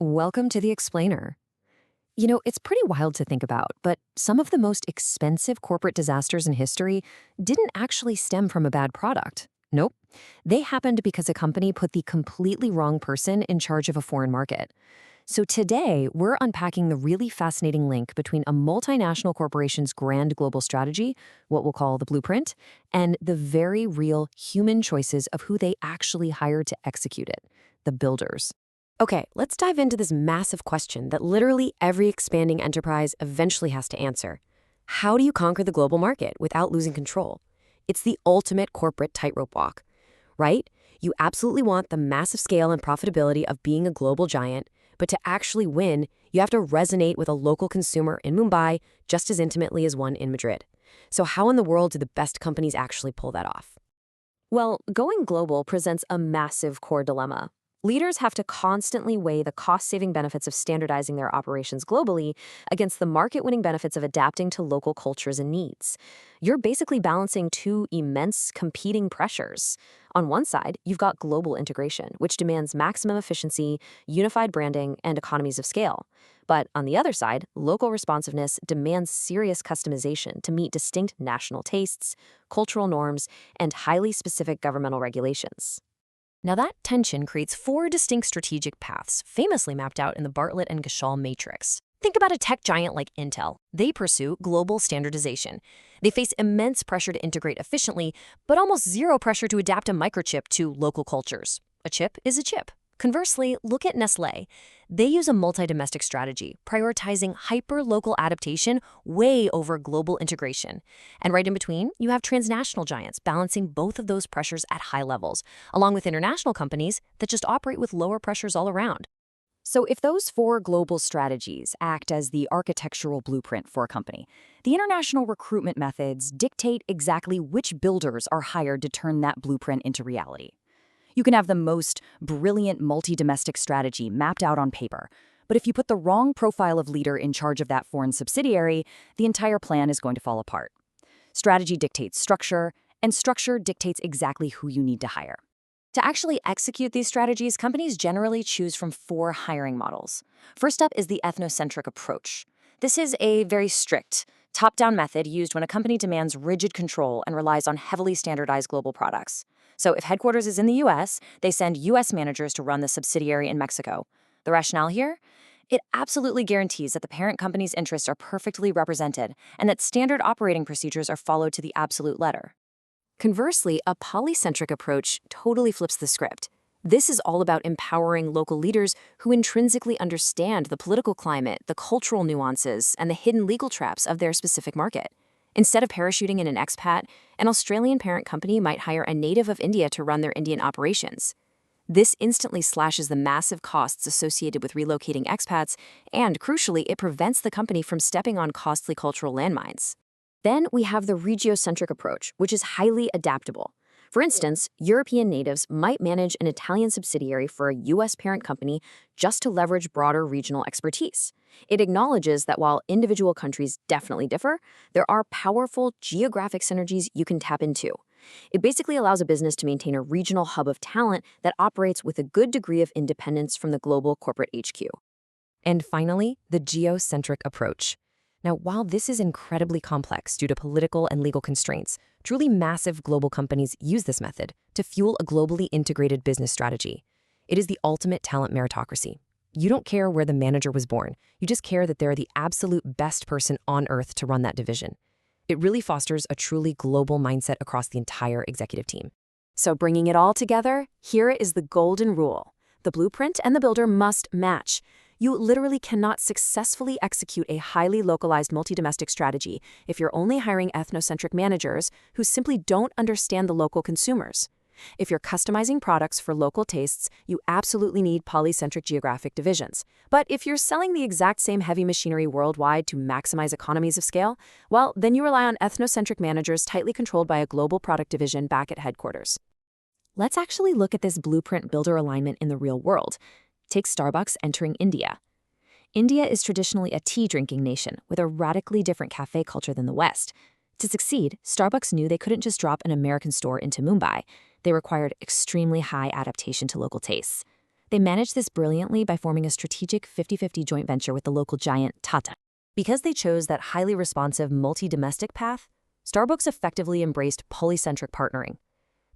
Welcome to the Explainer. It's pretty wild to think about, but some of the most expensive corporate disasters in history didn't actually stem from a bad product. Nope. They happened because a company put the completely wrong person in charge of a foreign market. So today, we're unpacking the really fascinating link between a multinational corporation's grand global strategy, what we'll call the blueprint, and the very real human choices of who they actually hired to execute it, the builders. Okay, let's dive into this massive question that literally every expanding enterprise eventually has to answer. How do you conquer the global market without losing control? It's the ultimate corporate tightrope walk, right? You absolutely want the massive scale and profitability of being a global giant, but to actually win, you have to resonate with a local consumer in Mumbai just as intimately as one in Madrid. So how in the world do the best companies actually pull that off? Well, going global presents a massive core dilemma. Leaders have to constantly weigh the cost-saving benefits of standardizing their operations globally against the market-winning benefits of adapting to local cultures and needs. You're basically balancing two immense competing pressures. On one side, you've got global integration, which demands maximum efficiency, unified branding, and economies of scale. But on the other side, local responsiveness demands serious customization to meet distinct national tastes, cultural norms, and highly specific governmental regulations. Now, that tension creates four distinct strategic paths, famously mapped out in the Bartlett and Gestalt matrix. Think about a tech giant like Intel. They pursue global standardization. They face immense pressure to integrate efficiently, but almost zero pressure to adapt a microchip to local cultures. A chip is a chip. Conversely, look at Nestlé. They use a multi-domestic strategy, prioritizing hyper-local adaptation way over global integration. And right in between, you have transnational giants balancing both of those pressures at high levels, along with international companies that just operate with lower pressures all around. So if those four global strategies act as the architectural blueprint for a company, the international recruitment methods dictate exactly which builders are hired to turn that blueprint into reality. You can have the most brilliant multi-domestic strategy mapped out on paper, but if you put the wrong profile of leader in charge of that foreign subsidiary, the entire plan is going to fall apart. Strategy dictates structure, and structure dictates exactly who you need to hire. To actually execute these strategies, companies generally choose from four hiring models. First up is the ethnocentric approach. This is a very strict, top-down method used when a company demands rigid control and relies on heavily standardized global products. So if headquarters is in the US, they send US managers to run the subsidiary in Mexico. The rationale here? It absolutely guarantees that the parent company's interests are perfectly represented and that standard operating procedures are followed to the absolute letter. Conversely, a polycentric approach totally flips the script. This is all about empowering local leaders who intrinsically understand the political climate, the cultural nuances, and the hidden legal traps of their specific market. Instead of parachuting in an expat, an Australian parent company might hire a native of India to run their Indian operations. This instantly slashes the massive costs associated with relocating expats, and crucially, it prevents the company from stepping on costly cultural landmines. Then we have the regiocentric approach, which is highly adaptable. For instance, European natives might manage an Italian subsidiary for a US parent company just to leverage broader regional expertise. It acknowledges that while individual countries definitely differ, there are powerful geographic synergies you can tap into. It basically allows a business to maintain a regional hub of talent that operates with a good degree of independence from the global corporate HQ. And finally, the geocentric approach. Now, while this is incredibly complex due to political and legal constraints, truly massive global companies use this method to fuel a globally integrated business strategy. It is the ultimate talent meritocracy. You don't care where the manager was born. You just care that they're the absolute best person on earth to run that division. It really fosters a truly global mindset across the entire executive team. So bringing it all together, here is the golden rule. The blueprint and the builder must match. You literally cannot successfully execute a highly localized multi-domestic strategy if you're only hiring ethnocentric managers who simply don't understand the local consumers. If you're customizing products for local tastes, you absolutely need polycentric geographic divisions. But if you're selling the exact same heavy machinery worldwide to maximize economies of scale, well, then you rely on ethnocentric managers tightly controlled by a global product division back at headquarters. Let's actually look at this blueprint builder alignment in the real world. Take Starbucks entering India. India is traditionally a tea-drinking nation with a radically different cafe culture than the West. To succeed, Starbucks knew they couldn't just drop an American store into Mumbai. They required extremely high adaptation to local tastes. They managed this brilliantly by forming a strategic 50-50 joint venture with the local giant Tata. Because they chose that highly responsive multi-domestic path, Starbucks effectively embraced polycentric partnering.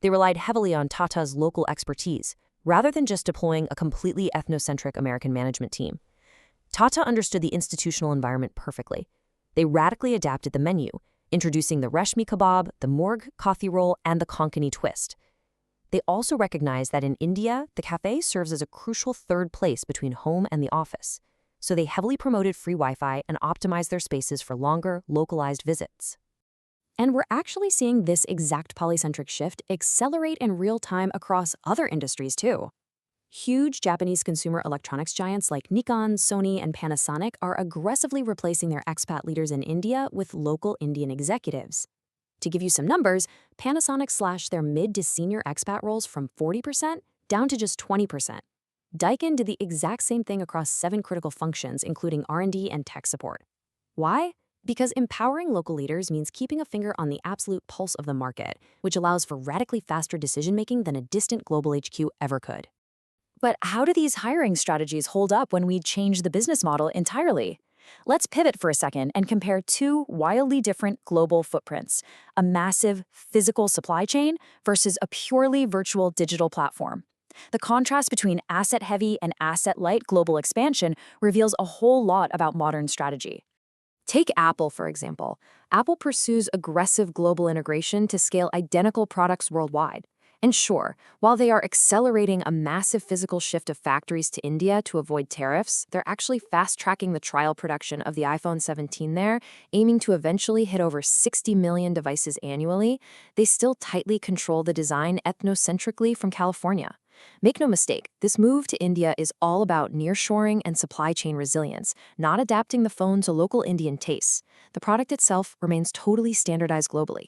They relied heavily on Tata's local expertise, rather than just deploying a completely ethnocentric American management team. Tata understood the institutional environment perfectly. They radically adapted the menu, introducing the reshmi kebab, the morg kathi roll, and the konkani twist. They also recognized that in India, the cafe serves as a crucial third place between home and the office, so they heavily promoted free Wi-Fi and optimized their spaces for longer, localized visits. And we're actually seeing this exact polycentric shift accelerate in real time across other industries too. Huge Japanese consumer electronics giants like Nikon, Sony, and Panasonic are aggressively replacing their expat leaders in India with local Indian executives. To give you some numbers, Panasonic slashed their mid to senior expat roles from 40% down to just 20%. Daikin did the exact same thing across 7 critical functions, including R&D and tech support. Why? Because empowering local leaders means keeping a finger on the absolute pulse of the market, which allows for radically faster decision-making than a distant global HQ ever could. But how do these hiring strategies hold up when we change the business model entirely? Let's pivot for a second and compare 2 wildly different global footprints, a massive physical supply chain versus a purely virtual digital platform. The contrast between asset-heavy and asset-light global expansion reveals a whole lot about modern strategy. Take Apple, for example. Apple pursues aggressive global integration to scale identical products worldwide. And sure, while they are accelerating a massive physical shift of factories to India to avoid tariffs, they're actually fast-tracking the trial production of the iPhone 17 there, aiming to eventually hit over 60 million devices annually. They still tightly control the design ethnocentrically from California. Make no mistake, this move to India is all about nearshoring and supply chain resilience, not adapting the phone to local Indian tastes. The product itself remains totally standardized globally.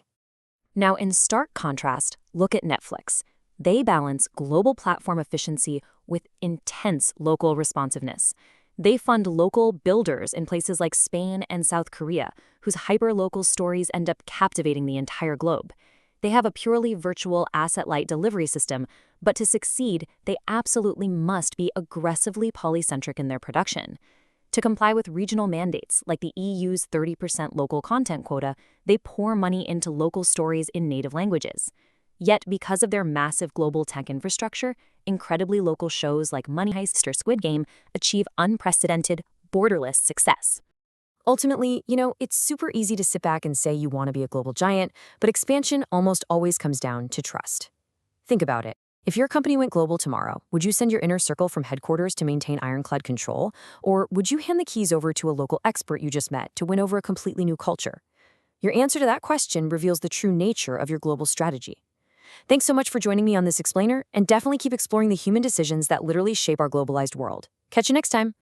Now, in stark contrast, look at Netflix. They balance global platform efficiency with intense local responsiveness. They fund local builders in places like Spain and South Korea, whose hyper-local stories end up captivating the entire globe. They have a purely virtual asset-light delivery system, but to succeed, they absolutely must be aggressively polycentric in their production. To comply with regional mandates, like the EU's 30% local content quota, they pour money into local stories in native languages. Yet, because of their massive global tech infrastructure, incredibly local shows like Money Heist or Squid Game achieve unprecedented, borderless success. Ultimately, it's super easy to sit back and say you want to be a global giant, but expansion almost always comes down to trust. Think about it. If your company went global tomorrow, would you send your inner circle from headquarters to maintain ironclad control? Or would you hand the keys over to a local expert you just met to win over a completely new culture? Your answer to that question reveals the true nature of your global strategy. Thanks so much for joining me on this explainer, and definitely keep exploring the human decisions that literally shape our globalized world. Catch you next time.